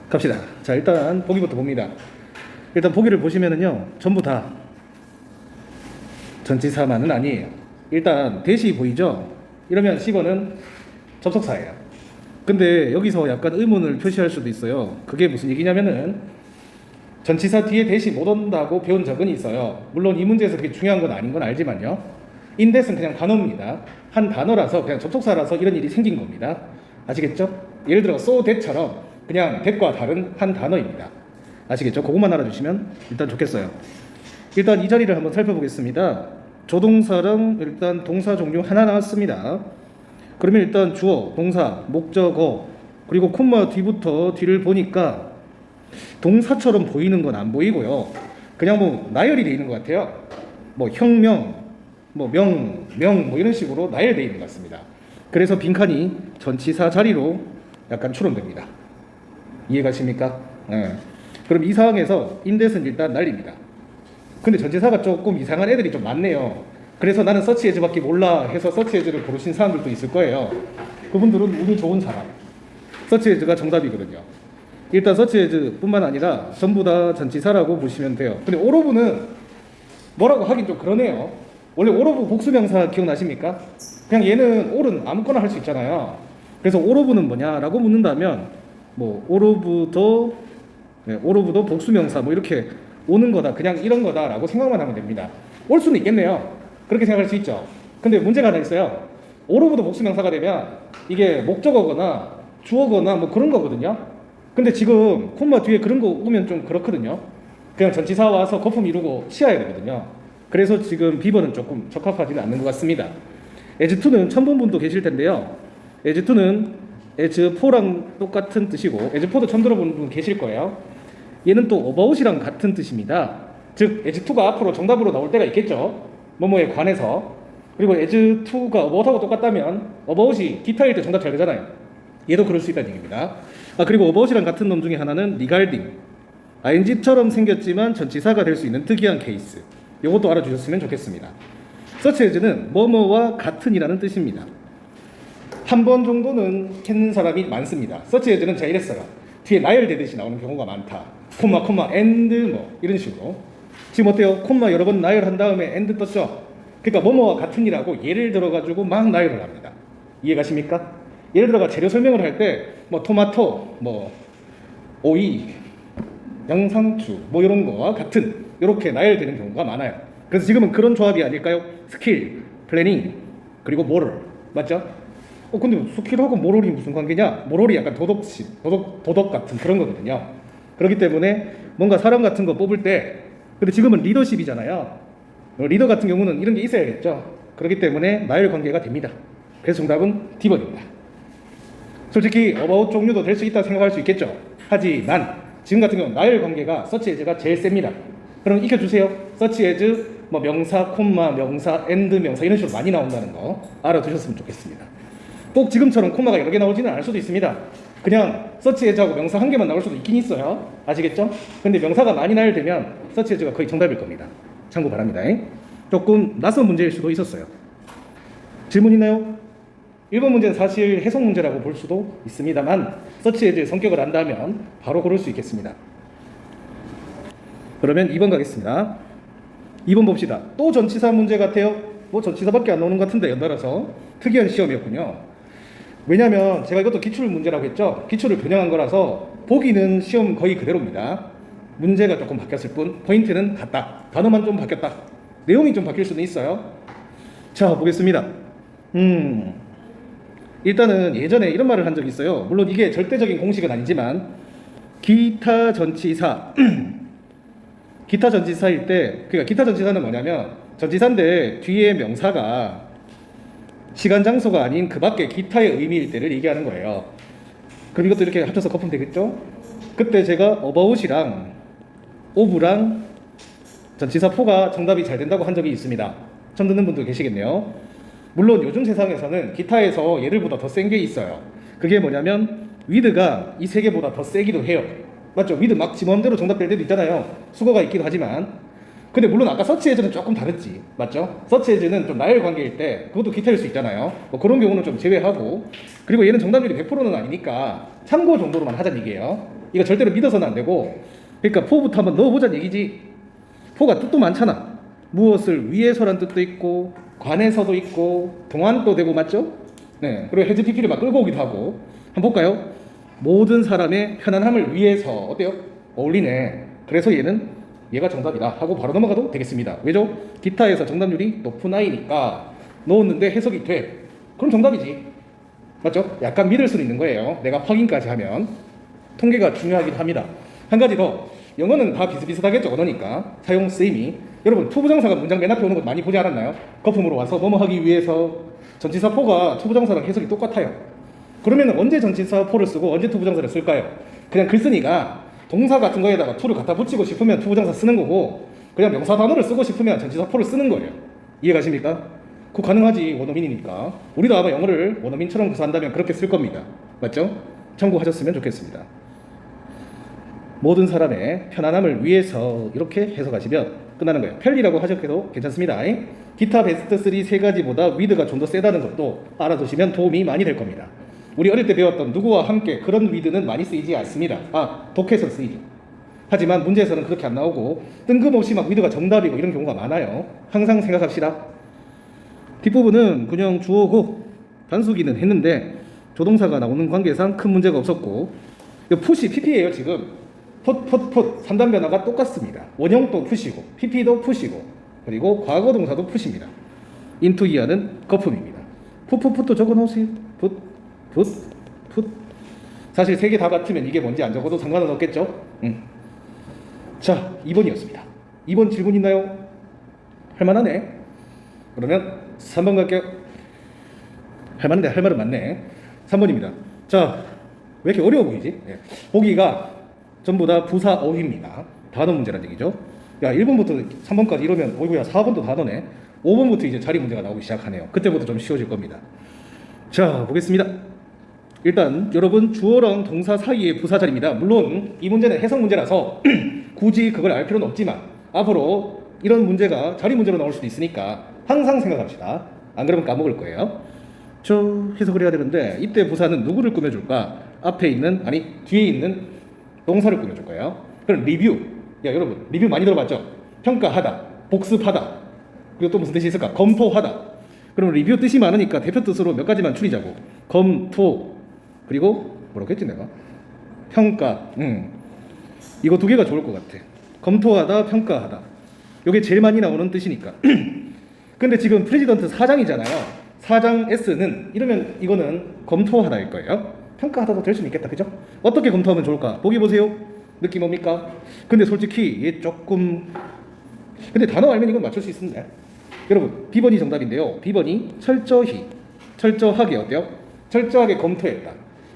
갑시다. 자, 일단 보기부터 봅니다. 일단 보기를 보시면은요, 전부 다 전치사만은 아니에요. 일단 대시 보이죠? 이러면 10번은 접속사예요. 근데 여기서 약간 의문을 표시할 수도 있어요. 그게 무슨 얘기냐면은 전치사 뒤에 대시 못 온다고 배운 적은 있어요. 물론 이 문제에서 그게 중요한 건 아닌 건 알지만요. 인댓은 그냥 단어입니다. 한 단어라서 그냥 접속사라서 이런 일이 생긴 겁니다. 아시겠죠? 예를 들어 so that처럼 그냥 that과 다른 한 단어입니다. 아시겠죠? 그것만 알아주시면 일단 좋겠어요. 일단 이 자리를 한번 살펴보겠습니다. 조동사랑 일단 동사 종류 하나 나왔습니다. 그러면 일단 주어, 동사, 목적어, 그리고 콤마 뒤부터 뒤를 보니까 동사처럼 보이는 건 안 보이고요. 그냥 뭐 나열이 돼 있는 것 같아요. 뭐 혁명, 뭐 명 뭐 이런 식으로 나열되어 있는 것 같습니다. 그래서 빈칸이 전치사 자리로 약간 추론됩니다. 이해가십니까? 네. 그럼 이 상황에서 인댓은 일단 날립니다. 근데 전치사가 조금 이상한 애들이 좀 많네요. 그래서 나는 서치에즈밖에 몰라 해서 서치에즈를 고르신 사람들도 있을 거예요. 그분들은 운이 좋은 사람. 서치에즈가 정답이거든요. 일단 서치에즈뿐만 아니라 전부 다 전치사라고 보시면 돼요. 근데 오로브는 뭐라고 하긴 좀 그러네요. 원래 오로브 복수명사 기억나십니까? 그냥 얘는 올은 아무거나 할 수 있잖아요. 그래서 오로브는 뭐냐라고 묻는다면 뭐 오로브도 복수명사 뭐 이렇게 오는 거다, 그냥 이런 거다라고 생각만 하면 됩니다. 올 수는 있겠네요. 그렇게 생각할 수 있죠. 근데 문제가 하나 있어요. 오로브도 복수명사가 되면 이게 목적어거나 주어거나 뭐 그런 거거든요. 근데 지금 콤마 뒤에 그런 거 오면 좀 그렇거든요. 그냥 전치사 와서 거품 이루고 치아야 되거든요. 그래서 지금 비번은 조금 적합하지는 않는 것 같습니다. as2는 처음 본 분도 계실 텐데요. as2는 as4랑 똑같은 뜻이고 as4도 처음 들어본 분 계실 거예요. 얘는 또 about이랑 같은 뜻입니다. 즉 as2가 앞으로 정답으로 나올 때가 있겠죠. 뭐뭐에 관해서. 그리고 as2가 about하고 똑같다면 about이 기타일 때 정답 잘 되잖아요. 얘도 그럴 수 있다는 얘기입니다. 그리고 about이랑 같은 놈 중에 하나는 regarding, ing처럼 생겼지만 전치사가 될 수 있는 특이한 케이스. 이것도 알아주셨으면 좋겠습니다. such as는 뭐뭐와 같은이라는 뜻입니다. 한 번 정도는 했는 사람이 많습니다. such as는 제가 이랬어요. 뒤에 나열되듯이 나오는 경우가 많다. 콤마 and 뭐 이런 식으로. 지금 어때요? 콤마 여러 번 나열한 다음에 and 떴죠? 그러니까 뭐뭐와 같은이라고 예를 들어가지고 막 나열을 합니다. 이해가십니까? 예를 들어가 재료 설명을 할 때 뭐 토마토, 뭐 오이, 양상추 뭐 이런 거와 같은 이렇게 나열되는 경우가 많아요. 그래서 지금은 그런 조합이 아닐까요? 스킬, 플래닝, 그리고 모럴. 맞죠? 근데 스킬하고 모럴이 무슨 관계냐? 모럴이 약간 도덕 같은 그런 거거든요. 그렇기 때문에 뭔가 사람 같은 거 뽑을 때, 근데 지금은 리더십이잖아요. 리더 같은 경우는 이런 게 있어야겠죠. 그렇기 때문에 나열 관계가 됩니다. 그래서 정답은 D번입니다. 솔직히 about 종류도 될 수 있다 생각할 수 있겠죠. 하지만 지금 같은 경우는 나열 관계가 search as가 제일 셉니다. 그럼 익혀주세요. search as 뭐 명사, 콤마, 명사, and 명사 이런 식으로 많이 나온다는 거 알아두셨으면 좋겠습니다. 꼭 지금처럼 콤마가 여러 개 나오지는 않을 수도 있습니다. 그냥 search as하고 명사 한 개만 나올 수도 있긴 있어요. 아시겠죠? 근데 명사가 많이 나열되면 search as가 거의 정답일 겁니다. 참고 바랍니다. 조금 낯선 문제일 수도 있었어요. 질문 있나요? 1번 문제는 사실 해석 문제라고 볼 수도 있습니다만 search as의 성격을 안다면 바로 고를 수 있겠습니다. 그러면 2번 가겠습니다. 2번 봅시다. 또 전치사 문제 같아요. 뭐 전치사밖에 안 나오는 것 같은데 연달아서 특이한 시험이었군요. 왜냐면 제가 이것도 기출 문제라고 했죠. 기출을 변형한 거라서 보기는 시험 거의 그대로입니다. 문제가 조금 바뀌었을 뿐 포인트는 같다. 단어만 좀 바뀌었다. 내용이 좀 바뀔 수는 있어요. 자, 보겠습니다. 일단은 예전에 이런 말을 한 적이 있어요. 물론 이게 절대적인 공식은 아니지만 기타 전치사 기타 전치사일 때, 그러니까 기타 전치사는 뭐냐면 전치사인데 뒤에 명사가 시간 장소가 아닌 그 밖에 기타의 의미일 때를 얘기하는 거예요. 그럼 이것도 이렇게 합쳐서 거품 되겠죠? 그때 제가 about이랑 of랑 전치사 4가 정답이 잘 된다고 한 적이 있습니다. 처음 듣는 분도 계시겠네요. 물론 요즘 세상에서는 기타에서 얘들보다 더 센 게 있어요. 그게 뭐냐면 with가 이 세 개보다 더 세기도 해요. 맞죠? with 막 지 마음대로 정답 될 때도 있잖아요. 수거가 있기도 하지만 근데 물론 아까 서치 에즈는 조금 다르지, 맞죠? 서치 에즈는 좀 나열 관계일 때 그것도 기타일 수 있잖아요. 뭐 그런 경우는 좀 제외하고, 그리고 얘는 정답률이 100%는 아니니까 참고 정도로만 하자는 얘기예요. 이거 절대로 믿어서는 안 되고, 그러니까 포부터 한번 넣어보자는 얘기지. 포가 뜻도 많잖아. 무엇을 위해서란 뜻도 있고, 관해서도 있고, 동안도 되고, 맞죠? 네. 그리고 해즈 PP를 막 끌고 오기도 하고. 한번 볼까요? 모든 사람의 편안함을 위해서. 어때요? 어울리네. 그래서 얘가 정답이다 하고 바로 넘어가도 되겠습니다. 왜죠? 기타에서 정답률이 높은 아이니까 넣었는데 해석이 돼. 그럼 정답이지. 맞죠? 약간 믿을 수는 있는 거예요. 내가 확인까지 하면. 통계가 중요하긴 합니다. 한 가지 더. 영어는 다 비슷비슷하겠죠, 언어니까. 사용 쓰임이. 여러분, 투부정사가 문장 맨 앞에 오는 거 많이 보지 않았나요? 거품으로 와서 뭐뭐하기 위해서. 전치사 포가 투부정사랑 해석이 똑같아요. 그러면 언제 전치사 포를 쓰고 언제 투부정사를 쓸까요? 그냥 글쓰니까 동사 같은 거에다가 to를 갖다 붙이고 싶으면 투부정사 쓰는 거고, 그냥 명사 단어를 쓰고 싶으면 전치사 포를 쓰는 거예요. 이해가십니까? 그거 가능하지, 원어민이니까. 우리도 아마 영어를 원어민처럼 구사한다면 그렇게 쓸 겁니다. 맞죠? 참고하셨으면 좋겠습니다. 모든 사람의 편안함을 위해서 이렇게 해석하시면 끝나는 거예요. 편리라고 하셔도 괜찮습니다. 기타 베스트 3 세 가지보다 with가 좀 더 세다는 것도 알아두시면 도움이 많이 될 겁니다. 우리 어릴 때 배웠던 누구와 함께, 그런 with는 많이 쓰이지 않습니다. 독해에서 쓰이죠. 하지만 문제에서는 그렇게 안 나오고 뜬금없이 막 with가 정답이고 이런 경우가 많아요. 항상 생각합시다. 뒷부분은 그냥 주어고 단수기는 했는데 조동사가 나오는 관계상 큰 문제가 없었고, 풋이 PP예요. 지금 풋 3단 변화가 똑같습니다. 원형도 풋이고 PP도 풋이고, 그리고 과거 동사도 풋입니다. into 이하는 거품입니다. 풋도 적어놓으세요. 풋. 사실 세 개 다 같으면 이게 뭔지 안 적어도 상관은 없겠죠. 자, 2번이었습니다. 2번 질문 있나요? 할만하네. 그러면 3번 갈게요. 할만한데 할 말은 많네. 3번입니다. 자, 왜 이렇게 어려워 보이지? 보기가 전부 다 부사 어휘입니다. 단어 문제란 얘기죠. 야, 1번부터 3번까지 이러면 어이구야, 4번도 단어네. 5번부터 이제 자리 문제가 나오기 시작하네요. 그때부터 좀 쉬워질 겁니다. 자, 보겠습니다. 일단 여러분, 주어랑 동사 사이의 부사 자리입니다. 물론 이 문제는 해석 문제라서 굳이 그걸 알 필요는 없지만 앞으로 이런 문제가 자리 문제로 나올 수도 있으니까 항상 생각합시다. 안 그러면 까먹을 거예요. 저 해석을 해야 되는데, 이때 부사는 누구를 꾸며줄까? 앞에 있는, 아니 뒤에 있는 동사를 꾸며줄 거예요. 그럼 리뷰. 야, 여러분, 리뷰 많이 들어봤죠? 평가하다, 복습하다. 그리고 또 무슨 뜻이 있을까? 검토하다. 그럼 리뷰 뜻이 많으니까 대표 뜻으로 몇 가지만 추리자고. 검토, 그리고 뭐라고 했지 내가? 평가. 이거 두 개가 좋을 것 같아. 검토하다, 평가하다. 이게 제일 많이 나오는 뜻이니까. 근데 지금 프레지던트 4장이잖아요. 4장 S는 이러면 이거는 검토하다일 거예요. 평가하다도 될 수는 있겠다, 그죠? 어떻게 검토하면 좋을까? 보기 보세요. 느낌 뭡니까? 근데 솔직히 얘 조금, 근데 단어 알면 이건 맞출 수 있습니다. 여러분, B번이 정답인데요. B번이 철저하게 어때요? 철저하게 검토했다.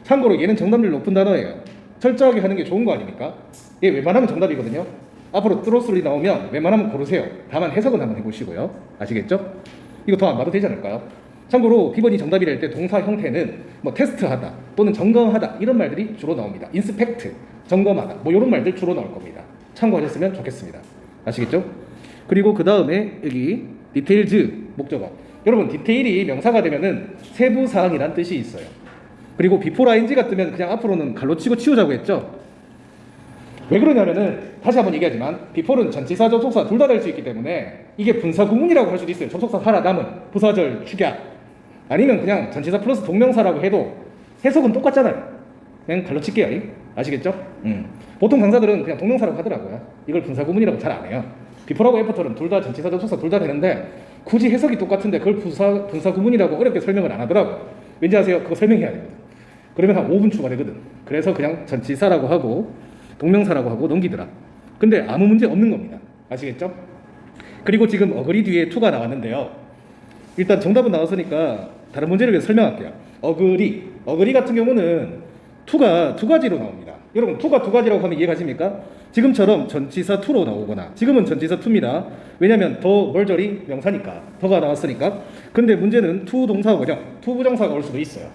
참고로 얘는 정답률 높은 단어예요. 철저하게 하는 게 좋은 거 아닙니까? 얘 웬만하면 정답이거든요. 앞으로 트로스리 나오면 웬만하면 고르세요. 다만 해석은 한번 해보시고요. 아시겠죠? 이거 더 안 봐도 되지 않을까요? 참고로 B번이 정답이랄 때 동사 형태는 뭐 테스트하다 또는 점검하다 이런 말들이 주로 나옵니다. 인스펙트, 점검하다 뭐 이런 말들 주로 나올 겁니다. 참고하셨으면 좋겠습니다. 아시겠죠? 그리고 그 다음에 여기 디테일즈 목적어. 여러분, 디테일이 명사가 되면은 세부사항이란 뜻이 있어요. 그리고 비포 라인지가 뜨면 그냥 앞으로는 갈로치고 치우자고 했죠. 왜 그러냐면은 다시 한번 얘기하지만 비포는 전치사, 접속사 둘 다 될 수 있기 때문에 이게 분사 구문이라고 할 수도 있어요. 접속사 살아남은, 부사절, 축약, 아니면 그냥 전치사 플러스 동명사라고 해도 해석은 똑같잖아요. 그냥 갈로칠게요. 아시겠죠? 보통 강사들은 그냥 동명사라고 하더라고요. 이걸 분사 구문이라고 잘 안 해요. 비포라고 애프터는 둘 다 전치사, 접속사 둘 다 되는데 굳이 해석이 똑같은데 그걸 분사 구문이라고 어렵게 설명을 안 하더라고요. 왠지 아세요? 그거 설명해야 되거든. 그러면 한 5분 추가되거든. 그래서 그냥 전치사라고 하고 동명사라고 하고 넘기더라. 근데 아무 문제 없는 겁니다. 아시겠죠? 그리고 지금 어그리 뒤에 to가 나왔는데요. 일단 정답은 나왔으니까 다른 문제를 위해서 설명할게요. 어그리 같은 경우는 to가 두 가지로 나옵니다. 여러분, to가 두 가지라고 하면 이해가십니까? 지금처럼 전치사 to로 나오거나, 지금은 전치사 to입니다. 왜냐면 더 멀저리 명사니까, 더가 나왔으니까. 근데 문제는 to 동사 원형, to 부정사가 올 수도 있어요.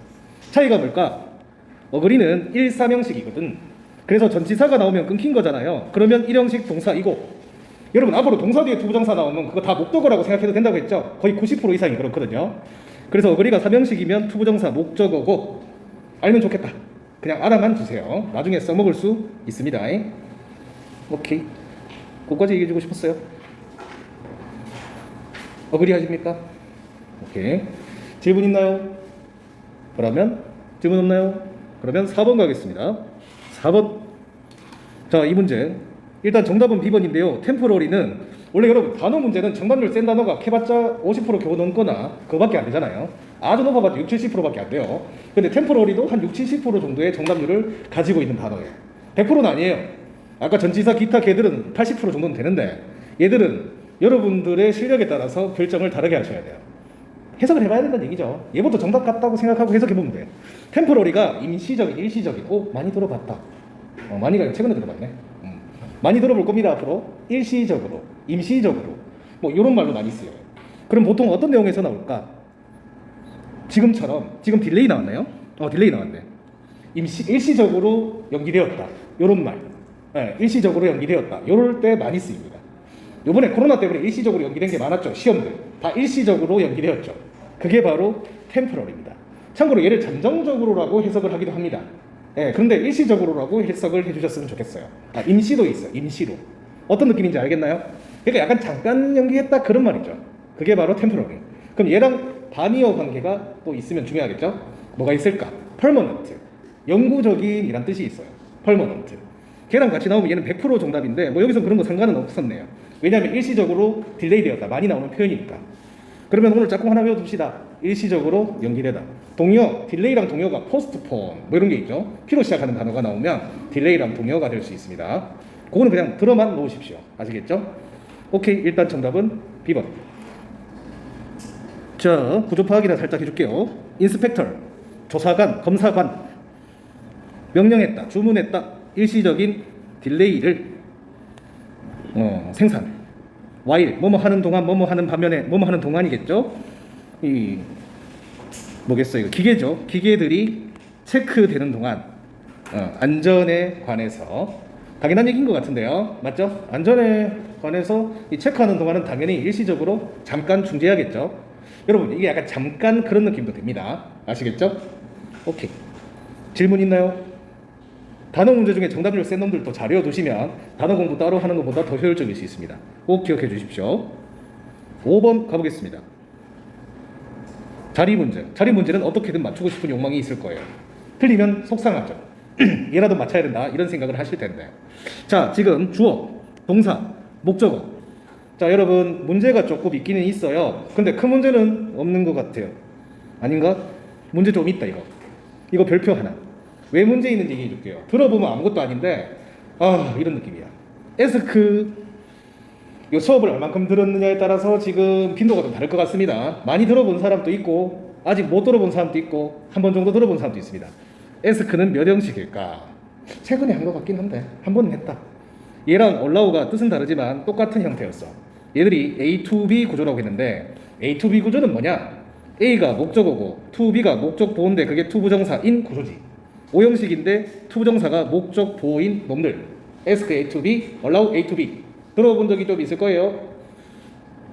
차이가 뭘까? 어그리는 1, 3형식이거든. 그래서 전치사가 나오면 끊긴 거잖아요. 그러면 1형식 동사이고, 여러분 앞으로 동사 뒤에 투부정사 나오면 그거 다 목적어라고 생각해도 된다고 했죠? 거의 90% 이상이 그렇거든요. 그래서 어거리가 삼형식이면 투부정사 목적어고 알면 좋겠다. 그냥 알아만 두세요. 나중에 써먹을 수 있습니다. 오케이. 그거까지 얘기해주고 싶었어요. 어그리 하십니까? 오케이. 질문 있나요? 그러면 질문 없나요? 그러면 4번 가겠습니다. 4번. 자, 이 문제. 일단 정답은 B번인데요. 템포러리는 원래 여러분 단어 문제는 정답률 센 단어가 캐봤자 50% 겨우 넘거나 그거밖에 안 되잖아요. 아주 높아봤자 60, 70%밖에 안 돼요. 근데 템포러리도 한 60, 70% 정도의 정답률을 가지고 있는 단어예요. 100%는 아니에요. 아까 전치사 기타 걔들은 80% 정도는 되는데 얘들은 여러분들의 실력에 따라서 결정을 다르게 하셔야 돼요. 해석을 해봐야 된다는 얘기죠. 얘부터 정답 같다고 생각하고 해석해보면 돼. 템포러리가 임시적인, 일시적인. 많이 들어봤다. 많이가 최근에 들어봤네. 많이 들어볼 겁니다. 앞으로 일시적으로, 임시적으로 뭐 이런 말로 많이 쓰여요. 그럼 보통 어떤 내용에서 나올까? 지금처럼 지금 딜레이 나왔나요? 딜레이 나왔네. 일시적으로 연기되었다. 이런 말. 네, 일시적으로 연기되었다. 이럴 때 많이 쓰입니다. 요번에 코로나 때문에 일시적으로 연기된 게 많았죠. 시험들 다 일시적으로 연기되었죠. 그게 바로 템포럴입니다. 참고로 얘를 잠정적으로라고 해석을 하기도 합니다. 그런데 일시적으로라고 해석을 해주셨으면 좋겠어요. 임시도 있어요. 임시로. 어떤 느낌인지 알겠나요? 그러니까 약간 잠깐 연기했다 그런 말이죠. 그게 바로 템포러리. 그럼 얘랑 반이어 관계가 또 있으면 중요하겠죠? 뭐가 있을까? permanent. 영구적인 이란 뜻이 있어요. permanent. 걔랑 같이 나오면 얘는 100% 정답인데 뭐 여기서 그런 거 상관은 없었네요. 왜냐하면 일시적으로 딜레이 되었다. 많이 나오는 표현이니까. 그러면 오늘 짝꿍 하나 외워둡시다. 일시적으로 연기되다. 동의어, 딜레이랑 동의어가 postpone 뭐 이런 게 있죠. P로 시작하는 단어가 나오면 딜레이랑 동의어가 될 수 있습니다. 그거는 그냥 들어만 놓으십시오. 아시겠죠? 오케이. 일단 정답은 B번. 자, 구조 파악이나 살짝 해줄게요. 인스펙터, 조사관, 검사관. 명령했다, 주문했다. 일시적인 딜레이를 생산. while 뭐뭐 하는 동안 뭐뭐 하는 반면에 뭐뭐 하는 동안이겠죠. 이 뭐겠어요? 이거 기계죠. 기계들이 체크되는 동안 안전에 관해서 당연한 얘기인 것 같은데요. 맞죠? 안전에 관해서 이 체크하는 동안은 당연히 일시적으로 잠깐 중지해야겠죠. 여러분 이게 약간 잠깐 그런 느낌도 됩니다. 아시겠죠? 오케이. 질문 있나요? 단어 문제 중에 정답률 센 놈들도 잘 외워두시면 단어 공부 따로 하는 것보다 더 효율적일 수 있습니다. 꼭 기억해 주십시오. 5번 가보겠습니다. 자리 문제. 자리 문제는 어떻게든 맞추고 싶은 욕망이 있을 거예요. 틀리면 속상하죠. 얘라도 맞춰야 된다 이런 생각을 하실 텐데. 자, 지금 주어, 동사, 목적어. 자, 여러분 문제가 조금 있기는 있어요. 근데 큰 문제는 없는 것 같아요. 아닌가? 문제 좀 있다 이거. 이거 별표 하나. 왜 문제 있는지 얘기해 줄게요. 들어보면 아무것도 아닌데 이런 느낌이야. 에스크 이 수업을 얼만큼 들었느냐에 따라서 지금 빈도가 좀 다를 것 같습니다. 많이 들어본 사람도 있고 아직 못 들어본 사람도 있고 한 번 정도 들어본 사람도 있습니다. 에스크는 몇 형식일까? 최근에 한 것 같긴 한데 한 번은 했다. 얘랑 allow 뜻은 다르지만 똑같은 형태였어. 얘들이 A to B 구조라고 했는데 A to B 구조는 뭐냐? A가 목적어고 to B가 목적 보호인데 그게 투부정사인 구조지. 5형식인데 투부정사가 목적 보호인 놈들. ask A to B, allow A to B. 들어본 적이 좀 있을 거예요.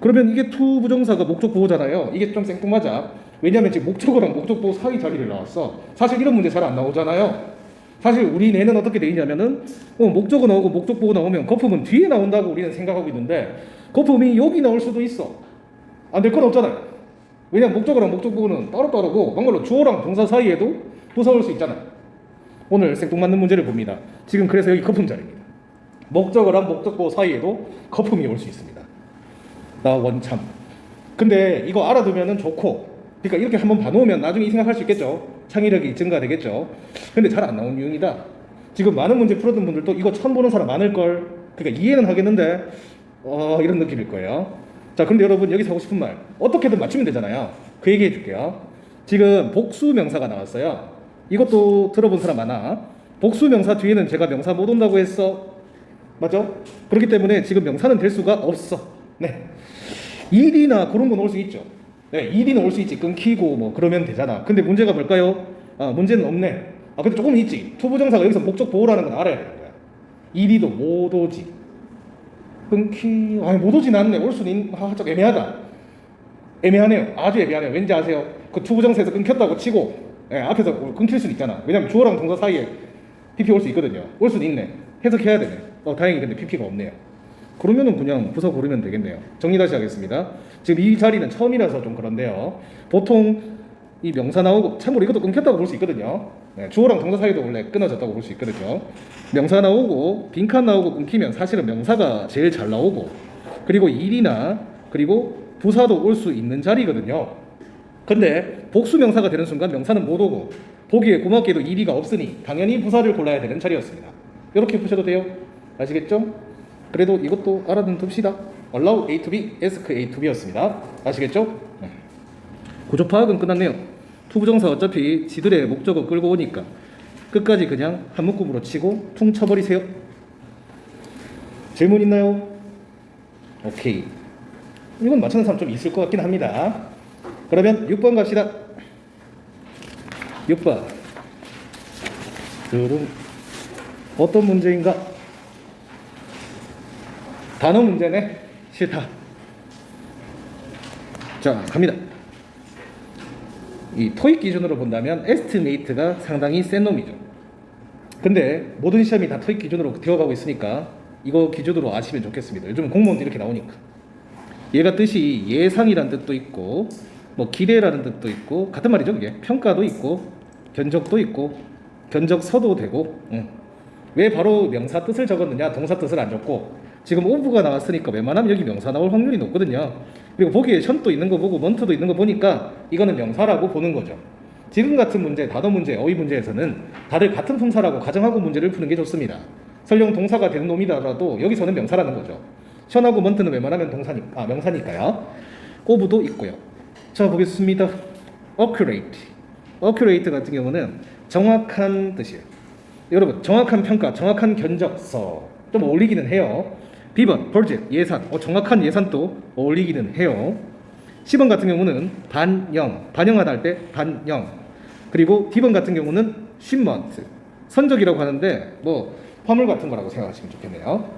그러면 이게 투부정사가 목적 보호잖아요. 이게 좀 생뚱맞아. 왜냐면 지금 목적어랑 목적 보호 사이 자리를 나왔어. 사실 이런 문제 잘 안 나오잖아요. 사실 우리 뇌는 어떻게 돼 있냐면은 목적어 나오고 목적 보호 나오면 거품은 뒤에 나온다고 우리는 생각하고 있는데 거품이 여기 나올 수도 있어. 안 될 건 없잖아요. 왜냐면 목적어랑 목적 보호는 따로따로고 막말로 주어랑 동사 사이에도 부사 올 수 있잖아요. 오늘 생뚱맞는 문제를 봅니다. 지금 그래서 여기 거품 자리입니다. 목적어랑 목적보호 사이에도 거품이 올 수 있습니다. 나 원참. 근데 이거 알아두면 좋고, 그러니까 이렇게 한번 봐놓으면 나중에 이 생각할 수 있겠죠. 창의력이 증가되겠죠. 근데 잘 안 나온 유형이다. 지금 많은 문제 풀었던 분들도 이거 처음 보는 사람 많을걸. 그러니까 이해는 하겠는데 이런 느낌일 거예요. 자, 근데 여러분 여기서 하고 싶은 말 어떻게든 맞추면 되잖아요. 그 얘기 해줄게요. 지금 복수 명사가 나왔어요. 이것도 들어본 사람 많아. 복수 명사 뒤에는 제가 명사 못 온다고 했어. 맞죠? 그렇기 때문에 지금 명사는 될 수가 없어. 네. 일이나 그런 건 올 수 있죠. 네, 일이는 올 수 있지. 끊기고 뭐 그러면 되잖아. 근데 문제가 뭘까요? 문제는 없네. 근데 조금 있지. 투부정사가 여기서 목적 보호라는 건 알아야 되는 거야. 일이도 못 오지. 아니 못 오진 않네. 올 수는 좀 애매하다. 애매하네요. 아주 애매하네요. 왠지 아세요? 그 투부정사에서 끊겼다고 치고 예, 앞에서 끊길 수는 있잖아. 왜냐면 주어랑 동사 사이에 PP 올 수 있거든요. 올 수는 있네. 해석해야 되네. 다행히 근데 PP가 없네요. 그러면은 그냥 부서 고르면 되겠네요. 정리 다시 하겠습니다. 지금 이 자리는 처음이라서 좀 그런데요. 보통 이 명사 나오고, 참고로 이것도 끊겼다고 볼 수 있거든요. 네, 주어랑 동사 사이도 원래 끊어졌다고 볼 수 있거든요. 명사 나오고 빈칸 나오고 끊기면 사실은 명사가 제일 잘 나오고, 그리고 일이나 그리고 부사도 올 수 있는 자리거든요. 근데 복수 명사가 되는 순간 명사는 못 오고, 보기에 고맙게도 일이가 없으니 당연히 부사를 골라야 되는 자리였습니다. 이렇게 보셔도 돼요. 아시겠죠? 그래도 이것도 알아둔 둡시다. allow A to B, ask A to B였습니다. 아시겠죠? 구조 파악은 끝났네요. 투부정사 어차피 지들의 목적어 끌고 오니까 끝까지 그냥 한 묶음으로 치고 퉁 쳐버리세요. 질문 있나요? 오케이. 이건 맞추는 사람 좀 있을 것 같긴 합니다. 그러면 6번 갑시다. 6번. 그럼 어떤 문제인가? 단어 문제네. 싫다. 자, 갑니다. 이 토익 기준으로 본다면 에스티메이트가 상당히 센 놈이죠. 근데 모든 시험이 다 토익 기준으로 되어가고 있으니까 이거 기준으로 아시면 좋겠습니다. 요즘 공무원도 이렇게 나오니까. 얘가 뜻이 예상이라는 뜻도 있고 뭐 기대라는 뜻도 있고, 같은 말이죠. 이게 평가도 있고 견적도 있고 견적서도 되고. 왜 바로 명사 뜻을 적었느냐, 동사 뜻을 안 적고. 지금 오브가 나왔으니까 웬만하면 여기 명사 나올 확률이 높거든요. 그리고 보기에 션도 있는 거 보고 먼트도 있는 거 보니까 이거는 명사라고 보는 거죠. 지금 같은 문제, 단어 문제, 어휘 문제에서는 다들 같은 품사라고 가정하고 문제를 푸는 게 좋습니다. 설령 동사가 되는 놈이더라도 여기서는 명사라는 거죠. 션하고 먼트는 웬만하면 명사니까요. 오브도 있고요. 자, 보겠습니다. accurate 같은 경우는 정확한 뜻이에요. 여러분, 정확한 평가, 정확한 견적서 좀 어울리기는 해요. B번, budget, 예산. 정확한 예산도 어울리기는 해요. C번 같은 경우는 반영하다 할 때 반영. 그리고 D번 같은 경우는 shipment, 선적이라고 하는데 뭐 화물 같은 거라고 생각하시면 좋겠네요.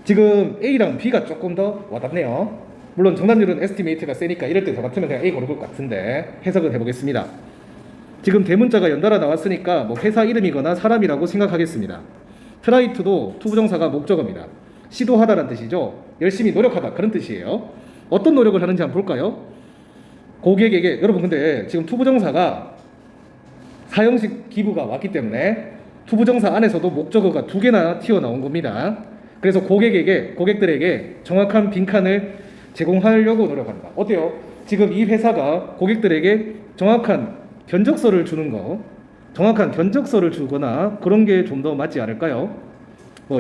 지금 A랑 B가 조금 더 와닿네요. 물론 정답률은 에스티메이트가 세니까 이럴 때 저 같으면 그냥 A 고를 것 같은데 해석을 해보겠습니다. 지금 대문자가 연달아 나왔으니까 뭐 회사 이름이거나 사람이라고 생각하겠습니다. try to도 투부정사가 목적어입니다. 시도하다라는 뜻이죠. 열심히 노력하다, 그런 뜻이에요. 어떤 노력을 하는지 한번 볼까요? 고객에게, 여러분 근데 지금 투부정사가 사형식 기부가 왔기 때문에 투부정사 안에서도 목적어가 2개나 튀어나온 겁니다. 그래서 고객들에게 정확한 빈칸을 제공하려고 노력한다. 어때요? 지금 이 회사가 고객들에게 정확한 견적서를 주는 거, 정확한 견적서를 주거나 그런 게 좀 더 맞지 않을까요?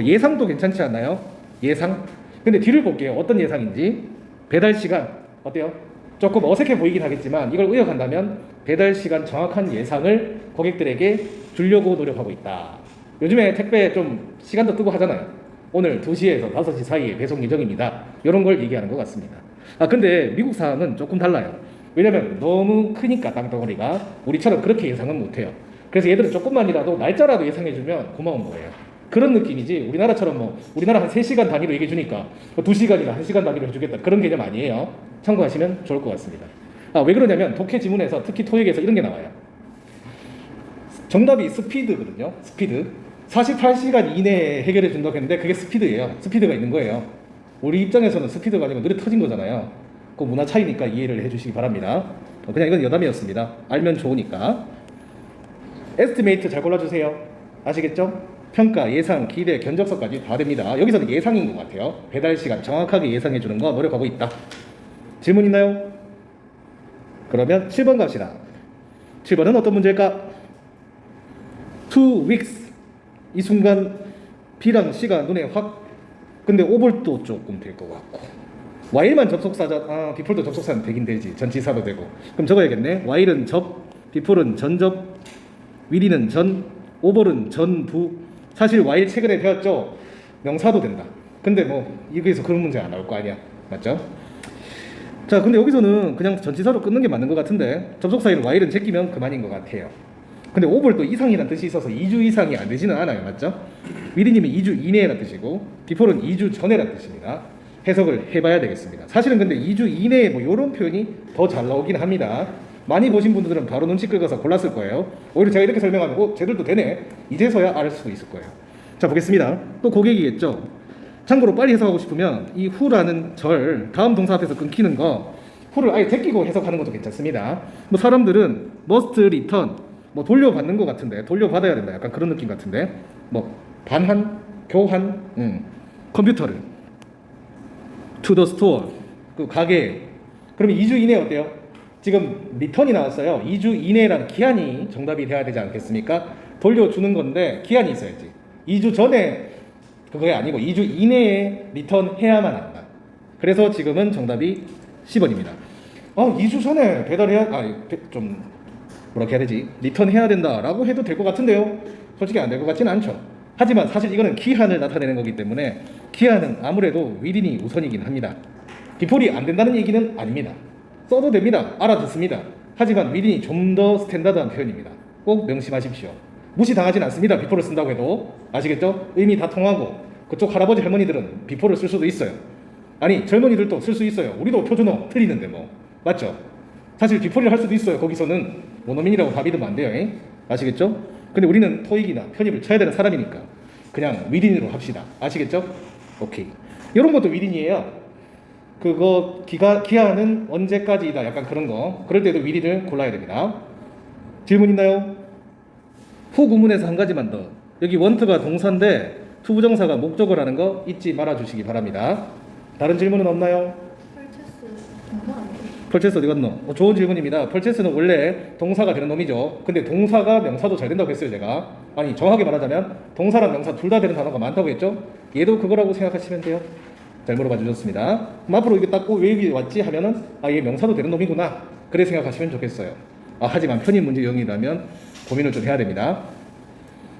예상도 괜찮지 않나요? 예상? 근데 뒤를 볼게요. 어떤 예상인지. 배달 시간 어때요? 조금 어색해 보이긴 하겠지만 이걸 의역한다면 배달 시간 정확한 예상을 고객들에게 주려고 노력하고 있다. 요즘에 택배 좀 시간도 뜨고 하잖아요. 오늘 2시에서 5시 사이에 배송 예정입니다. 이런 걸 얘기하는 것 같습니다. 근데 미국 사항은 조금 달라요. 왜냐면 너무 크니까 땅덩어리가 우리처럼 그렇게 예상은 못해요. 그래서 얘들은 조금만이라도 날짜라도 예상해주면 고마운 거예요. 그런 느낌이지, 우리나라처럼 우리나라 한 3시간 단위로 얘기해주니까 2시간이나 1시간 단위로 해주겠다, 그런 개념 아니에요. 참고하시면 좋을 것 같습니다. 왜 그러냐면 독해 지문에서, 특히 토익에서 이런 게 나와요. 정답이 스피드거든요. 스피드. 48시간 이내에 해결해 준다고 했는데 그게 스피드예요. 스피드가 있는 거예요. 우리 입장에서는 스피드가 아니고 느려 터진 거잖아요. 그 문화 차이니까 이해를 해주시기 바랍니다. 그냥 이건 여담이었습니다. 알면 좋으니까. 에스티메이트 잘 골라주세요. 아시겠죠? 평가, 예상, 기대, 견적서까지 다 됩니다. 여기서는 예상인 것 같아요. 배달 시간 정확하게 예상해 주는 거 노력하고 있다. 질문 있나요? 그러면 7번 갑시다. 7번은 어떤 문제일까? 2 weeks. 이 순간 B랑 C가 눈에 확, 근데 오볼도 조금 될 것 같고, Y만 접속사자, 비폴도 접속사는 되긴 되지. 전치사도 되고. 그럼 적어야겠네. Y는 접, 비폴은 전접, will이는 전, 오볼은 전부. 사실 Y 최근에 배웠죠? 명사도 된다. 근데 여기서 그런 문제 안 나올 거 아니야. 맞죠? 자, 근데 여기서는 그냥 전치사로 끊는 게 맞는 것 같은데 접속사이를 Y는 제끼면 그만인 것 같아요. 근데 오버를 또 이상이라는 뜻이 있어서 2주 이상이 안 되지는 않아요. 맞죠? 위리님이 2주 이내라는 뜻이고 비포는 2주 전에라는 뜻입니다. 해석을 해봐야 되겠습니다. 사실은 근데 2주 이내에 뭐 이런 표현이 더 잘 나오긴 합니다. 많이 보신 분들은 바로 눈치 긁어서 골랐을 거예요. 오히려 제가 이렇게 설명하면 쟤들도 되네 이제서야 알 수도 있을 거예요. 자, 보겠습니다. 또 고객이겠죠. 참고로 빨리 해석하고 싶으면 이 who라는 절 다음 동사 앞에서 끊기는 거 who를 아예 제끼고 해석하는 것도 괜찮습니다. 뭐 사람들은 must return 뭐 돌려받는 것 같은데 돌려받아야 된다 약간 그런 느낌 같은데 뭐 반환, 교환, 컴퓨터를 to the store 그 가게에 그러면 2주 이내 어때요? 지금 리턴이 나왔어요. 2주 이내라는 기한이 정답이 돼야 되지 않겠습니까? 돌려주는 건데 기한이 있어야지. 2주 전에 그게 아니고 2주 이내에 리턴해야만 한다. 그래서 지금은 정답이 10번입니다. 2주 전에 배달해야 좀 뭐라 해야 되지? 리턴해야 된다라고 해도 될 것 같은데요. 솔직히 안 될 것 같지는 않죠. 하지만 사실 이거는 기한을 나타내는 거기 때문에 기한은 아무래도 위린이 우선이긴 합니다. 비폴이 안 된다는 얘기는 아닙니다. 써도 됩니다. 알아듣습니다. 하지만 위린이 좀 더 스탠다드한 표현입니다. 꼭 명심하십시오. 무시당하진 않습니다. 비폴을 쓴다고 해도. 아시겠죠? 의미 다 통하고 그쪽 할아버지 할머니들은 비폴을 쓸 수도 있어요. 아니 젊은이들도 쓸 수 있어요. 우리도 표준어 틀리는데 뭐 맞죠? 사실 비폴을 할 수도 있어요. 거기서는 원어민이라고 다 믿으면 안 돼요. 에? 아시겠죠? 근데 우리는 토익이나 편입을 쳐야 되는 사람이니까 그냥 위린으로 합시다. 아시겠죠? 오케이. 이런 것도 위린이에요. 그거 기한은 언제까지이다 약간 그런 거. 그럴 때도 위린을 골라야 됩니다. 질문 있나요? 후 구문에서 한 가지만 더. 여기 want가 동사인데 to 부정사가 목적어라는 거 잊지 말아 주시기 바랍니다. 다른 질문은 없나요? 펄체스 어디 갔노? 좋은 질문입니다. 펄체스는 원래 동사가 되는 놈이죠. 근데 동사가 명사도 잘 된다고 했어요 제가. 아니 정확하게 말하자면 동사랑 명사 둘 다 되는 단어가 많다고 했죠. 얘도 그거라고 생각하시면 돼요. 잘 물어봐 주셨습니다. 그럼 앞으로 이게 딱 왜 위에 왔지 하면은 얘 명사도 되는 놈이구나 그래 생각하시면 좋겠어요. 하지만 편입 문제 영이라면 고민을 좀 해야 됩니다.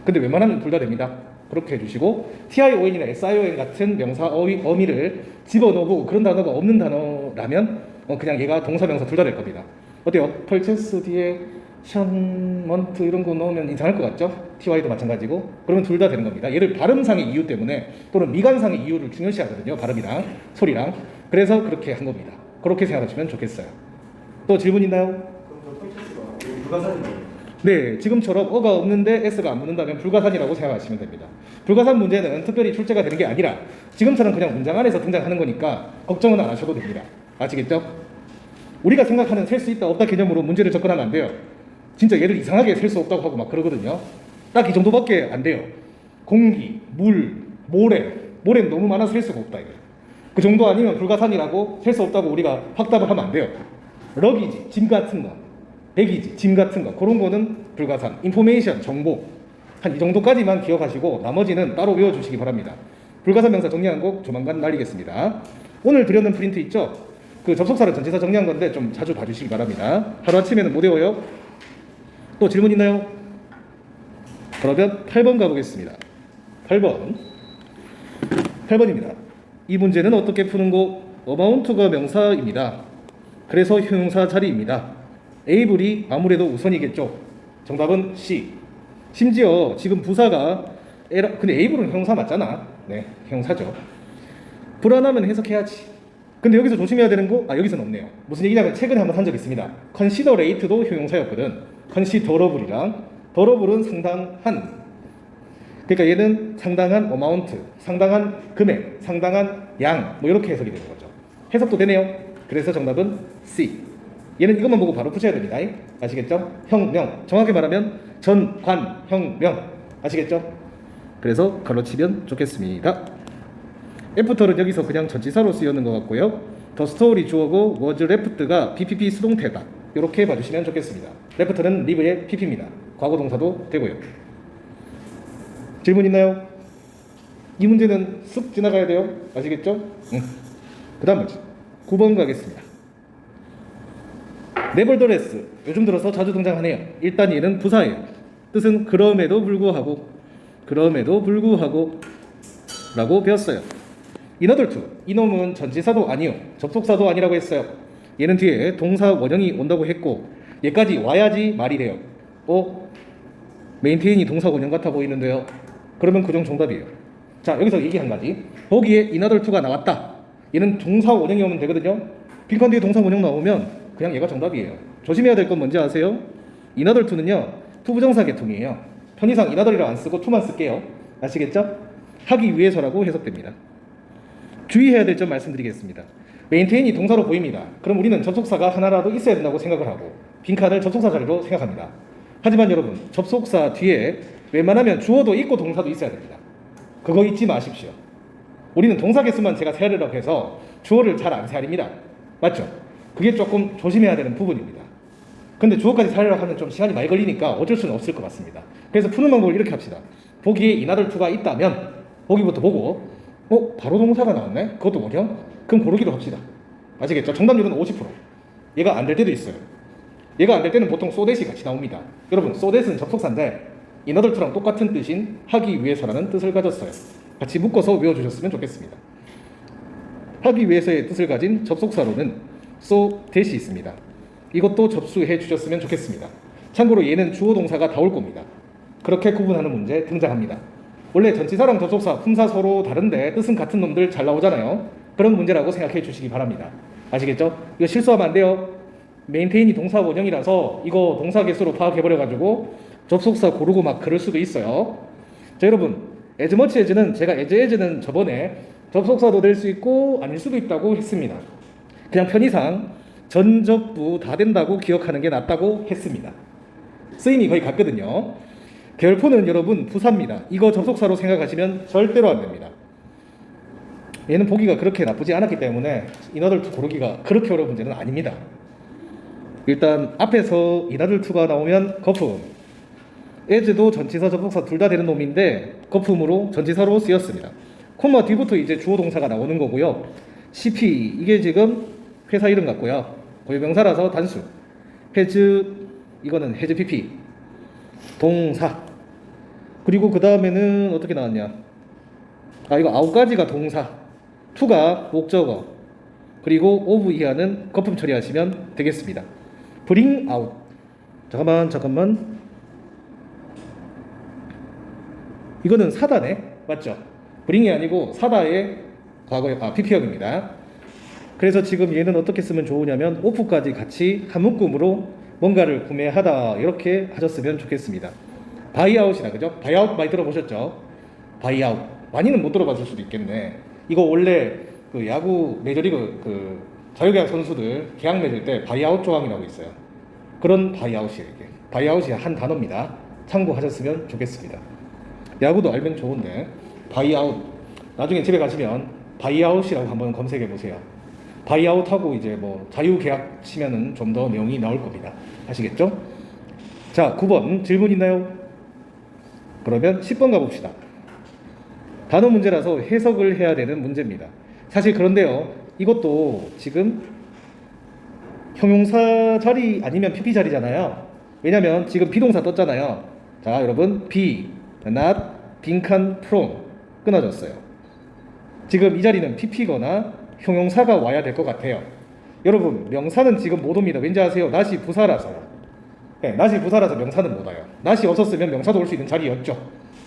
근데 웬만하면 둘 다 됩니다. 그렇게 해주시고 TION이나 SION 같은 명사 어미를 집어넣고 그런 단어가 없는 단어라면 그냥 얘가 동사 명사 둘 다 될 겁니다. 어때요? 펄체스 뒤에 션먼트 이런 거 넣으면 이상할 것 같죠? TY도 마찬가지고 그러면 둘 다 되는 겁니다. 얘를 발음상의 이유 때문에 또는 미간상의 이유를 중요시 하거든요. 발음이랑 소리랑. 그래서 그렇게 한 겁니다. 그렇게 생각하시면 좋겠어요. 또 질문 있나요? 그럼 저 펄체스가 불가사리네요. 네, 지금처럼 어가 없는데 S가 안 붙는다면 불가산이라고 생각하시면 됩니다. 불가산 문제는 특별히 출제가 되는 게 아니라 지금처럼 그냥 문장 안에서 등장하는 거니까 걱정은 안 하셔도 됩니다. 아시겠죠? 우리가 생각하는 셀 수 있다 없다 개념으로 문제를 접근하면 안 돼요. 진짜 얘를 이상하게 셀 수 없다고 하고 막 그러거든요. 딱 이 정도밖에 안 돼요. 공기, 물, 모래는 너무 많아서 셀 수가 없다 이거. 그 정도 아니면 불가산이라고 셀 수 없다고 우리가 확답을 하면 안 돼요. 럭이지, 짐 같은 거, 백이지, 짐 같은 거 그런 거는 불가산, 인포메이션, 정보 한 이 정도까지만 기억하시고 나머지는 따로 외워주시기 바랍니다. 불가산 명사 정리한 곡 조만간 날리겠습니다. 오늘 드렸는 프린트 있죠? 그 접속사를 전치사 정리한 건데 좀 자주 봐주시기 바랍니다. 하루아침에는 못 외워요. 또 질문 있나요? 그러면 8번 가보겠습니다. 8번입니다. 이 문제는 어떻게 푸는고? amount가 명사입니다. 그래서 형용사 자리입니다. able이 아무래도 우선이겠죠. 정답은 C. 심지어 지금 부사가 근데 able은 형용사 맞잖아. 네, 형용사죠. 불안하면 해석해야지. 근데 여기서 조심해야 되는 거 여기서는 없네요. 무슨 얘기냐면 최근에 한번 한 적 있습니다. considerate도 형용사였거든. considerable이랑 더러블은 상당한. 그러니까 얘는 상당한 amount, 상당한 금액, 상당한 양 뭐 이렇게 해석이 되는 거죠. 해석도 되네요. 그래서 정답은 C. 얘는 이것만 보고 바로 푸셔야 됩니다. 아시겠죠? 형명. 정확히 말하면 전관 형명. 아시겠죠? 그래서 갈로치면 좋겠습니다. 애프터는 여기서 그냥 전치사로 쓰여는 것 같고요. 더 스토리 주어고 was left가 BPP 수동태다. 이렇게 봐주시면 좋겠습니다. left는 live의 PP입니다. 과거 동사도 되고요. 질문 있나요? 이 문제는 쑥 지나가야 돼요. 아시겠죠? 그 다음 문제 9번 가겠습니다. 네버더레스 요즘 들어서 자주 등장하네요. 일단 얘는 부사예요. 뜻은 그럼에도 불구하고 라고 배웠어요. 이너들투 이놈은 전치사도 아니요 접속사도 아니라고 했어요. 얘는 뒤에 동사 원형이 온다고 했고 얘까지 와야지 말이 돼요. 메인테인이 동사 원형 같아 보이는데요. 그러면 그중 정답이에요. 자, 여기서 얘기 한 가지. 보기에 인하덜 투가 나왔다. 얘는 동사 원형이 오면 되거든요. 빈칸 뒤에 동사 원형 나오면 그냥 얘가 정답이에요. 조심해야 될 건 뭔지 아세요? 인하덜 투는요, 투부정사 계통이에요. 편의상 인하덜이라 안 쓰고 투만 쓸게요. 아시겠죠? 하기 위해서라고 해석됩니다. 주의해야 될 점 말씀드리겠습니다. 메인테인이 동사로 보입니다. 그럼 우리는 접속사가 하나라도 있어야 된다고 생각을 하고 빈칸을 접속사 자리로 생각합니다. 하지만 여러분, 접속사 뒤에 웬만하면 주어도 있고 동사도 있어야 됩니다. 그거 잊지 마십시오. 우리는 동사 개수만 제가 세하려고 해서 주어를 잘 안 세하립니다. 맞죠? 그게 조금 조심해야 되는 부분입니다. 근데 주어까지 세하려고 하면 좀 시간이 많이 걸리니까 어쩔 수는 없을 것 같습니다. 그래서 푸는 방법을 이렇게 합시다. 보기에 인하덜 투가 있다면 보기부터 보고 바로 동사가 나왔네? 그것도 원형? 그럼 고르기로 합시다. 아시겠죠? 정답률은 50%. 얘가 안 될 때도 있어요. 얘가 안 될 때는 보통 소댓이 같이 나옵니다. 여러분, 소댓은 접속사인데 인하덜 투랑 똑같은 뜻인 하기 위해서라는 뜻을 가졌어요. 같이 묶어서 외워주셨으면 좋겠습니다. 하기 위해서의 뜻을 가진 접속사로는 so that이 있습니다. 이것도 접수해 주셨으면 좋겠습니다. 참고로 얘는 주어 동사가 다 올 겁니다. 그렇게 구분하는 문제 등장합니다. 원래 전치사랑 접속사, 품사 서로 다른데 뜻은 같은 놈들 잘 나오잖아요. 그런 문제라고 생각해 주시기 바랍니다. 아시겠죠? 이거 실수하면 안 돼요. 메인테인이 동사 원형이라서 이거 동사 개수로 파악해버려가지고 접속사 고르고 막 그럴 수도 있어요. 자, 여러분, as much as는 제가 as는 저번에 접속사도 될 수 있고 아닐 수도 있다고 했습니다. 그냥 편의상 전접부 다 된다고 기억하는 게 낫다고 했습니다. 쓰임이 거의 같거든요. 결포는 여러분 부사입니다. 이거 접속사로 생각하시면 절대로 안 됩니다. 얘는 보기가 그렇게 나쁘지 않았기 때문에 인하덜 투 고르기가 그렇게 어려운 문제는 아닙니다. 일단 앞에서 인하덜 투가 나오면 거품, as도 전치사 접속사 둘 다 되는 놈인데 거품으로 전치사로 쓰였습니다. 콤마 뒤부터 이제 주어 동사가 나오는 거고요. CP 이게 지금 회사 이름 같고요. 고유명사라서 단수. has 이거는 has PP 동사. 그리고 그 다음에는 어떻게 나왔냐? 이거 9가지가 동사, to가 목적어, 그리고 of 이하는 거품 처리하시면 되겠습니다. bring out. 잠깐만. 이거는 사다네, 맞죠? bring이 아니고 사다의 과거의 PP형입니다. 그래서 지금 얘는 어떻게 쓰면 좋으냐면 of까지 같이 한 묶음으로 뭔가를 구매하다 이렇게 하셨으면 좋겠습니다. 바이아웃이다, 그죠? 바이아웃 많이 들어보셨죠? 바이아웃 많이는 못 들어봤을 수도 있겠네. 이거 원래 그 야구 메이저리그 그 자유계약 선수들 계약 맺을 때 바이아웃 조항이라고 있어요. 그런 바이아웃이에요. 이게 바이아웃이 한 단어입니다. 참고하셨으면 좋겠습니다. 야구도 알면 좋은데 바이아웃, 나중에 집에 가시면 바이아웃이라고 한번 검색해 보세요. 바이아웃하고 이제 뭐 자유계약 치면은 좀 더 내용이 나올 겁니다. 아시겠죠? 자, 9번 질문 있나요? 그러면 10번 가봅시다. 단어 문제라서 해석을 해야 되는 문제입니다. 사실 그런데요, 이것도 지금 형용사 자리 아니면 PP 자리잖아요. 왜냐면 지금 비동사 떴잖아요. 자, 여러분, be, not, 빈칸, from 끊어졌어요. 지금 이 자리는 PP거나 형용사가 와야 될 것 같아요. 여러분, 명사는 지금 못 옵니다. 왠지 아세요? not이 부사라서요. 네, not이 부사라서 명사는 못 와요. not이 없었으면 명사도 올 수 있는 자리였죠.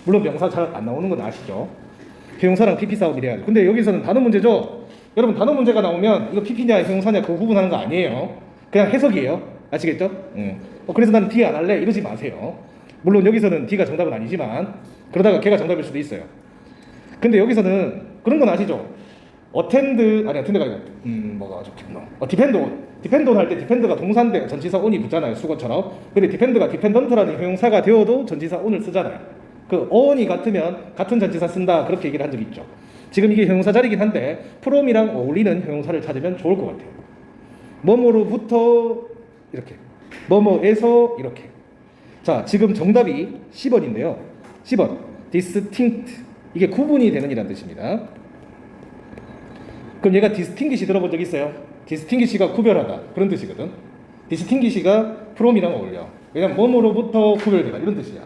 물론 명사 잘 안 나오는 건 아시죠? 형용사랑 PP 싸움이 돼야죠. 근데 여기서는 단어 문제죠. 여러분, 단어 문제가 나오면 이거 PP냐 형용사냐 그거 구분하는 거 아니에요. 그냥 해석이에요. 아시겠죠? 그래서 나는 D 안 할래 이러지 마세요. 물론 여기서는 D가 정답은 아니지만 그러다가 걔가 정답일 수도 있어요. 근데 여기서는 그런 건 아시죠? attend가 아니라 뭐가 좋겠노? 디펜드 할 때 디펜드가 동사인데 전치사 on이 붙잖아요. 수거처럼. 근데 디펜드가 디펜던트라는 형용사가 되어도 전치사 on을 쓰잖아요. 그 on이 같으면 같은 전치사 쓴다 그렇게 얘기를 한 적이 있죠. 지금 이게 형용사 자리긴 한데 from이랑 어울리는 형용사를 찾으면 좋을 것 같아요. 뭐뭐로부터 이렇게, 뭐뭐에서 이렇게. 자, 지금 정답이 10번인데요. 10번 distinct, 이게 구분이 되는 이란 뜻입니다. 그럼 얘가 distinguish 들어본 적 있어요? distinguish가 구별하다 그런 뜻이거든. distinguish가 from이랑 어울려. 왜냐면 뭐뭐로부터 구별되다 이런 뜻이야.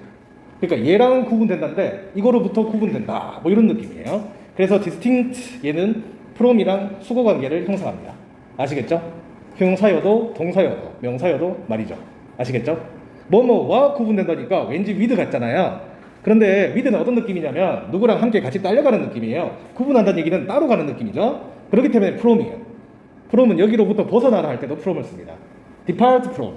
그러니까 얘랑 구분된다는데 이거로부터 구분된다 뭐 이런 느낌이에요. 그래서 distinct 얘는 from이랑 수거 관계를 형성합니다. 아시겠죠? 형용사여도 동사여도 명사여도 말이죠. 아시겠죠? 뭐뭐와 구분된다니까 왠지 with 같잖아요. 그런데 with는 어떤 느낌이냐면 누구랑 함께 같이 딸려가는 느낌이에요. 구분한다는 얘기는 따로 가는 느낌이죠. 그렇기 때문에 from이에요. from은 여기로부터 벗어나라 할 때도 from을 씁니다. depart from,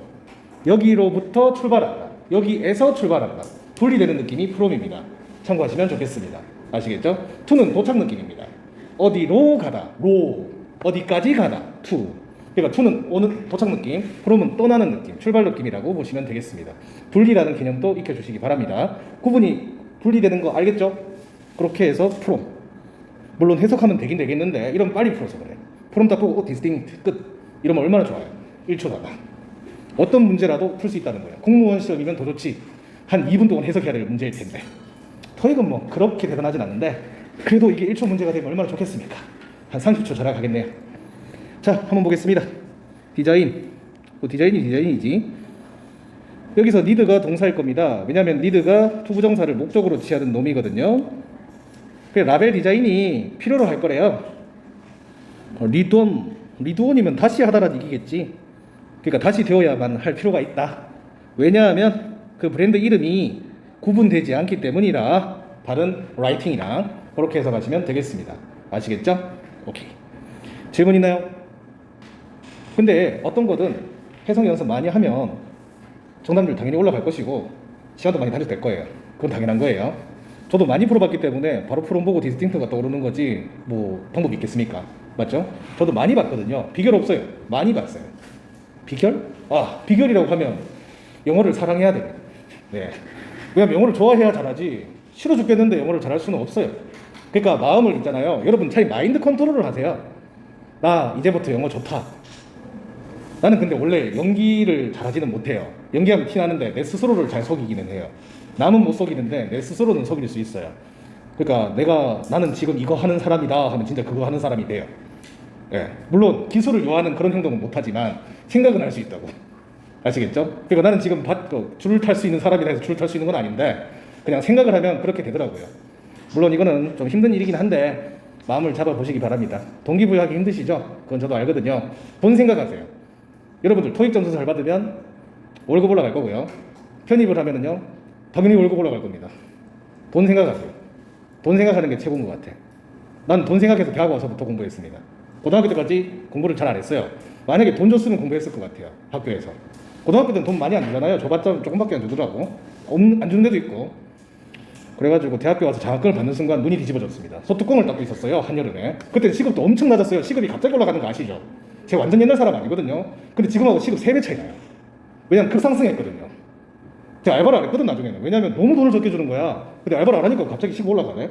여기로부터 출발한다, 여기에서 출발한다, 분리되는 느낌이 from입니다. 참고하시면 좋겠습니다. 아시겠죠? to는 도착 느낌입니다. 어디로 가다, 로, 어디까지 가다, to. 그러니까 to는 오는 도착 느낌, from은 떠나는 느낌, 출발 느낌이라고 보시면 되겠습니다. 분리라는 개념도 익혀주시기 바랍니다. 구분이 분리되는 거 알겠죠? 그렇게 해서 from. 물론 해석하면 되긴 되겠는데 이러면 빨리 풀어서 그래. from 딱 보고 distinct 끝. 이러면 얼마나 좋아요. 1초다가 어떤 문제라도 풀 수 있다는 거예요. 공무원 시험이면 더 좋지. 한 2분 동안 해석해야 될 문제일 텐데 토익은 뭐 그렇게 대단하진 않는데 그래도 이게 1초 문제가 되면 얼마나 좋겠습니까? 한 30초 절약하겠네요. 자, 한번 보겠습니다. 디자인. 디자인이지. 여기서 need가 동사일 겁니다. 왜냐하면 need가 투부정사를 목적으로 취하는 놈이거든요. 그래서 라벨 디자인이 필요로 할 거래요. 리드온이면 다시 하다란 얘기겠지. 그러니까 다시 되어야만 할 필요가 있다. 왜냐하면 그 브랜드 이름이 구분되지 않기 때문이라 다른 라이팅이랑 그렇게 해서 가시면 되겠습니다. 아시겠죠? 오케이. 질문 있나요? 근데 어떤 거든 해석 연습 많이 하면 정답률 당연히 올라갈 것이고 시간도 많이 단축될 거예요. 그건 당연한 거예요. 저도 많이 풀어봤기 때문에 바로 프롬 보고 디스팅트가 떠오르는 거지 뭐 방법이 있겠습니까? 맞죠? 저도 많이 봤거든요. 비결 없어요. 많이 봤어요. 비결? 비결이라고 하면 영어를 사랑해야 돼요. 네. 왜냐면 영어를 좋아해야 잘하지 싫어 죽겠는데 영어를 잘할 수는 없어요. 그러니까 마음을 있잖아요. 여러분 차라리 마인드 컨트롤을 하세요. 나 이제부터 영어 좋다. 나는 근데 원래 연기를 잘하지는 못해요. 연기하면 티나는데 내 스스로를 잘 속이기는 해요. 남은 못 속이는데 내 스스로는 속일 수 있어요. 그러니까 나는 지금 이거 하는 사람이다 하면 진짜 그거 하는 사람이 돼요. 예. 물론 기술을 요하는 그런 행동은 못하지만 생각은 할 수 있다고. 아시겠죠? 그러니까 나는 지금 줄을 탈 수 있는 사람이라 해서 줄을 탈 수 있는 건 아닌데 그냥 생각을 하면 그렇게 되더라고요. 물론 이거는 좀 힘든 일이긴 한데 마음을 잡아보시기 바랍니다. 동기부여하기 힘드시죠? 그건 저도 알거든요. 돈 생각하세요. 여러분들 토익 점수 잘 받으면 월급 올라갈 거고요. 편입을 하면은요 당연히 월급 올라갈 겁니다. 돈 생각하세요. 돈 생각하는 게 최고인 것 같아. 난 돈 생각해서 대학 와서부터 공부했습니다. 고등학교 때까지 공부를 잘 안 했어요. 만약에 돈 줬으면 공부했을 것 같아요. 학교에서. 고등학교 때는 돈 많이 안 주잖아요. 줘봤자 조금밖에 안 주더라고. 안 주는 데도 있고. 그래가지고 대학교 와서 장학금을 받는 순간 눈이 뒤집어졌습니다. 소뚜껑을 닦고 있었어요. 한여름에. 그때 시급도 엄청 낮았어요. 시급이 갑자기 올라가는 거 아시죠? 제가 완전 옛날 사람 아니거든요. 근데 지금하고 시급 3배 차이 나요. 왜냐면 급상승했거든요. 제가 알바를 안 했거든 나중에는. 왜냐면 너무 돈을 적게 주는 거야. 근데 알바를 안 하니까 갑자기 시급 올라가네.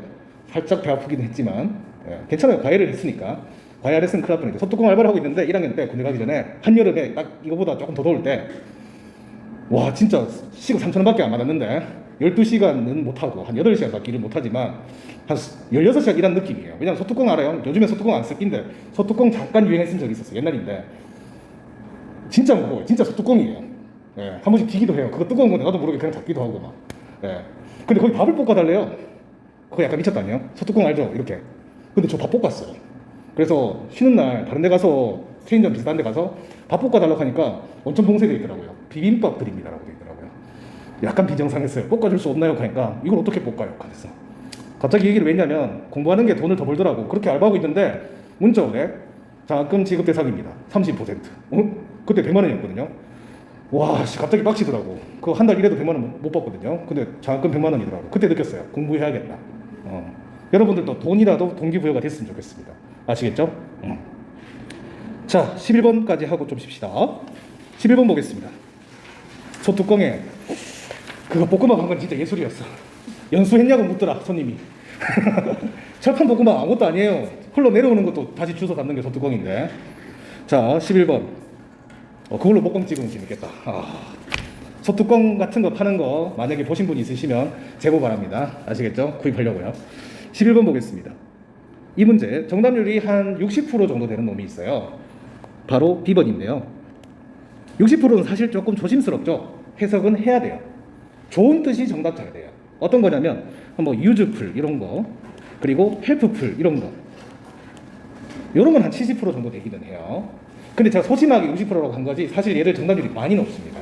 살짝 배 아프긴 했지만 괜찮아요. 과외를 했으니까. 과외를 했으면 큰일 날 뻔했는데 소뚜껑 알바를 하고 있는데 1학년 때 군대 가기 전에 한여름에 딱 이거보다 조금 더 더울 때 와 진짜 시급 3,000원밖에 안 받았는데 12시간은 못하고 한 8시간밖에 일을 못하지만 한 16시간 일한 느낌이에요. 왜냐면 소뚜껑 알아요? 요즘에 소뚜껑 안 쓸 낀데 소뚜껑 잠깐 유행했은 적이 있었어요. 옛날인데 진짜 무거워요. 진짜 소뚜껑이에요. 예, 한 번씩 튀기도 해요. 그거 뜨거운 건데 나도 모르게 그냥 잡기도 하고 막. 예. 근데 거기 밥을 볶아달래요. 그거 약간 미쳤다 아니에요? 소뚜껑 알죠? 이렇게. 근데 저 밥 볶았어요. 그래서 쉬는 날 다른 데 가서 체인점 비슷한 데 가서 밥 볶아달라고 하니까 엄청 봉쇄되어 있더라고요. 비빔밥 드립니다라고 되어 있더라고요. 약간 비정상했어요. 볶아줄 수 없나요? 하니까 이걸 어떻게 볶아요? 그래서 갑자기 얘기를 왜 했냐면 공부하는 게 돈을 더 벌더라고. 그렇게 알바하고 있는데 문자 오네. 장학금 지급 대상입니다. 30%. 그때 100만 원이었거든요. 와, 갑자기 빡치더라고. 그거 한 달 일해도 100만 원 못 받거든요. 근데 장학금 100만 원이더라고. 그때 느꼈어요. 공부해야겠다. 여러분들도 돈이라도 동기부여가 됐으면 좋겠습니다. 아시겠죠? 자, 11번까지 하고 좀 쉽시다. 11번 보겠습니다. 소뚜껑에 그거 볶음밥 한 건 진짜 예술이었어. 연수했냐고 묻더라 손님이. 철판 볶음밥 아무것도 아니에요. 흘러 내려오는 것도 다시 주워 담는 게 소뚜껑인데. 자, 11번. 그걸로 볶음 찍으면 재밌겠다. 소뚜껑 같은 거 파는 거 만약에 보신 분 있으시면 제보 바랍니다. 아시겠죠? 구입하려고요. 11번 보겠습니다. 이 문제 정답률이 한 60% 정도 되는 놈이 있어요. 바로 B번인데요. 60%는 사실 조금 조심스럽죠. 해석은 해야 돼요. 좋은 뜻이 정답자가 돼요. 어떤 거냐면 뭐 useful 이런 거, 그리고 helpful 이런 거. 이런 건 한 70% 정도 되기는 해요. 근데 제가 소심하게 60%라고 한 거지 사실 얘를 정답률이 많이 높습니다.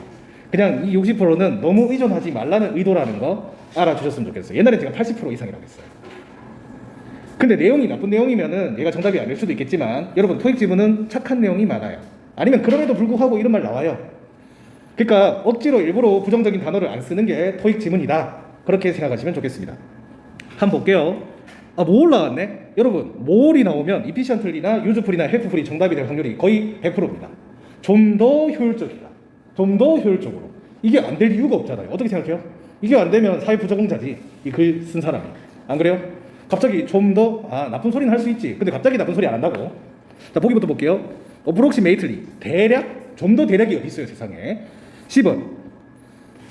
그냥 이 60%는 너무 의존하지 말라는 의도라는 거 알아주셨으면 좋겠어요. 옛날에 제가 80% 이상이라고 했어요. 근데 내용이 나쁜 내용이면은 얘가 정답이 아닐 수도 있겠지만 여러분 토익 지문은 착한 내용이 많아요. 아니면 그럼에도 불구하고 이런 말 나와요. 그러니까 억지로 일부러 부정적인 단어를 안 쓰는 게 토익 지문이다. 그렇게 생각하시면 좋겠습니다. 한번 볼게요. 아, 모올 나왔네? 여러분, 모올이 나오면 이피션틀리나 유즈풀이나 헬프풀이 정답이 될 확률이 거의 100%입니다. 좀 더 효율적이다. 좀 더 효율적으로. 이게 안 될 이유가 없잖아요. 어떻게 생각해요? 이게 안 되면 사회 부적응자지. 이 글 쓴 사람이. 안 그래요? 갑자기 좀 더, 나쁜 소리는 할 수 있지. 근데 갑자기 나쁜 소리 안 한다고. 자, 보기부터 볼게요. approximately. 대략? 좀 더 대략이 어디 있어요, 세상에. 10원.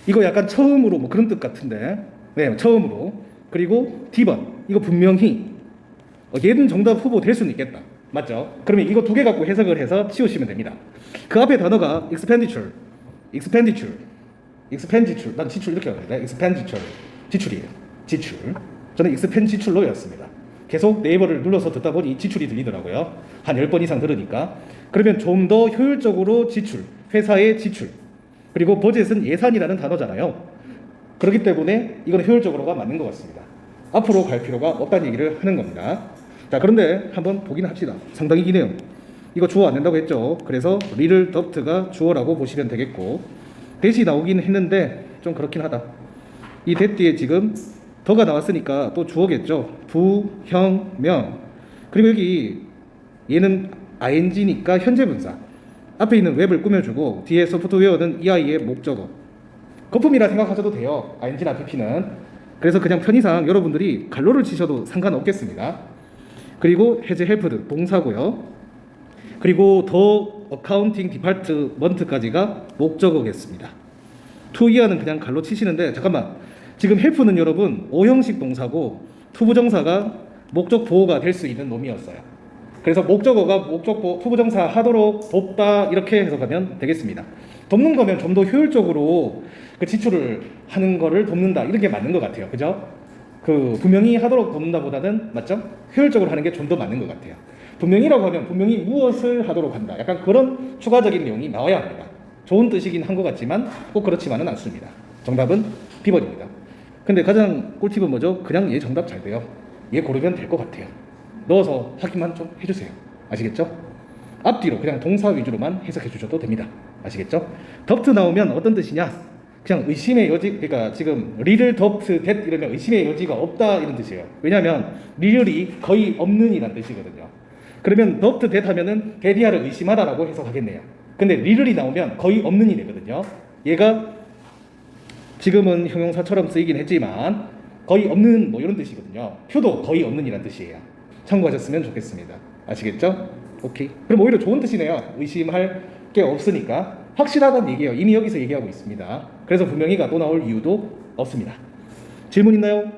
이거 약간 처음으로 뭐 그런 뜻 같은데. 네, 처음으로. 그리고 D번. 이거 분명히 얘는 정답 후보 될 수는 있겠다. 맞죠? 그러면 이거 두 개 갖고 해석을 해서 치우시면 됩니다. 그 앞에 단어가 expenditure. 난 지출 이렇게 하는데 expenditure. 지출이에요. 지출. 저는 expenditure로 외웠습니다. 계속 네이버를 눌러서 듣다 보니 지출이 들리더라고요. 한 10번 이상 들으니까. 그러면 좀 더 효율적으로 지출. 회사의 지출. 그리고 버젯은 예산이라는 단어잖아요. 그렇기 때문에 이건 효율적으로가 맞는 것 같습니다. 앞으로 갈 필요가 없다는 얘기를 하는 겁니다. 자, 그런데 한번 보긴 합시다. 상당히 기네요. 이거 주어 안 된다고 했죠. 그래서 리를 덕트가 주어라고 보시면 되겠고 대시 나오긴 했는데 좀 그렇긴 하다. 이 대 뒤에 지금 더가 나왔으니까 또 주어겠죠. 부, 형, 명. 그리고 여기 얘는 ing니까 현재 분사. 앞에 있는 웹을 꾸며주고 뒤에 소프트웨어는 이 아이의 목적어. 거품이라 생각하셔도 돼요. ing나 pp는. 그래서 그냥 편의상 여러분들이 갈로를 치셔도 상관없겠습니다. 그리고 해제 헬프드 동사고요. 그리고 더 어카운팅 디파트먼트까지가 목적어겠습니다. 투 이하는 그냥 갈로 치시는데 잠깐만. 지금 헬프는 여러분 O형식 동사고 투부정사가 목적 보호가 될 수 있는 놈이었어요. 그래서 목적어가 목적 보호, 투부정사 하도록 돕다 이렇게 해석하면 되겠습니다. 돕는 거면 좀 더 효율적으로 그 지출을 하는 거를 돕는다 이런 게 맞는 것 같아요. 그죠? 그 분명히 하도록 돕는다보다는 맞죠? 효율적으로 하는 게 좀 더 맞는 것 같아요. 분명히라고 하면 분명히 무엇을 하도록 한다. 약간 그런 추가적인 내용이 나와야 합니다. 좋은 뜻이긴 한 것 같지만 꼭 그렇지만은 않습니다. 정답은 B번입니다. 근데 가장 꿀팁은 뭐죠? 그냥 얘 정답 잘 돼요. 얘 고르면 될 것 같아요. 넣어서 확인만 좀 해주세요. 아시겠죠? 앞뒤로 그냥 동사 위주로만 해석해 주셔도 됩니다. 아시겠죠? 덕트 나오면 어떤 뜻이냐? 그냥 의심의 여지, 그러니까 지금 리를 덕트 댓 이러면 의심의 여지가 없다 이런 뜻이에요. 왜냐하면 리을이 거의 없는 이란 뜻이거든요. 그러면 덕트 댓 하면은 데디아를 의심하다라고 해석하겠네요. 근데 리을이 나오면 거의 없는 이 되거든요. 얘가 지금은 형용사처럼 쓰이긴 했지만 거의 없는 뭐 이런 뜻이거든요. 표도 거의 없는 이란 뜻이에요. 참고하셨으면 좋겠습니다. 아시겠죠? 오케이. 그럼 오히려 좋은 뜻이네요. 의심할 게 없으니까 확실하다는 얘기예요. 이미 여기서 얘기하고 있습니다. 그래서 분명히가 또 나올 이유도 없습니다. 질문 있나요?